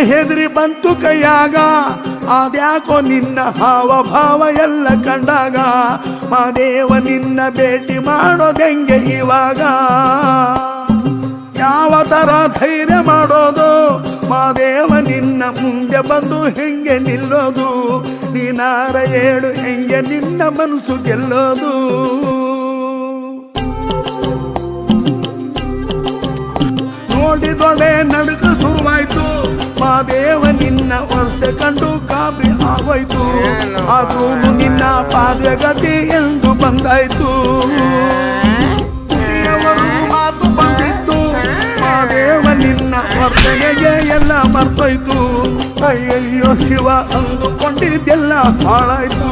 ಹೆದರಿ ಬಂತು ಕೈಯಾಗ ಅದ್ಯಾಕೋ ನಿನ್ನ ಹಾವ ಭಾವ ಎಲ್ಲ ಕಂಡಾಗ ಮಾದೇವ ನಿನ್ನ ಭೇಟಿ ಮಾಡೋದೆಂಗೆ ಇವಾಗ ಯಾವ ತರ ಧೈರ್ಯ ಮಾಡೋದು ಮಾದೇವ ನಿನ್ನ ಮುಂದೆ ಬಂದು ಹೆಂಗೆ ನಿಲ್ಲೋದು ನೀನಾರ ಹೇಳು ಹೆಂಗೆ ನಿನ್ನ ಮನಸ್ಸು ಗೆಲ್ಲೋದು ನೋಡಿದೊಡೆ ನಡುಕ ಶುರುವಾಯ್ತು ಮಾದೇವ ನಿನ್ನ ವರ್ಷ ಕಂಡು ಕಾಬಿ ಆಗೋಯ್ತು ಅದು ನಿನ್ನ ಪಾದಗತಿ ಎಂದು ಬಂದಾಯ್ತು ಮಾತು ಬಂದಿತ್ತು ಮಾದೇವ ನಿನ್ನ ವರ್ತನೆಗೆ ಎಲ್ಲ ಮರ್ತೋಯ್ತು ಅಯ್ಯಯ್ಯೋ ಶಿವ ಅಂದುಕೊಂಡಿದ್ದೆಲ್ಲ ಹಾಳಾಯ್ತು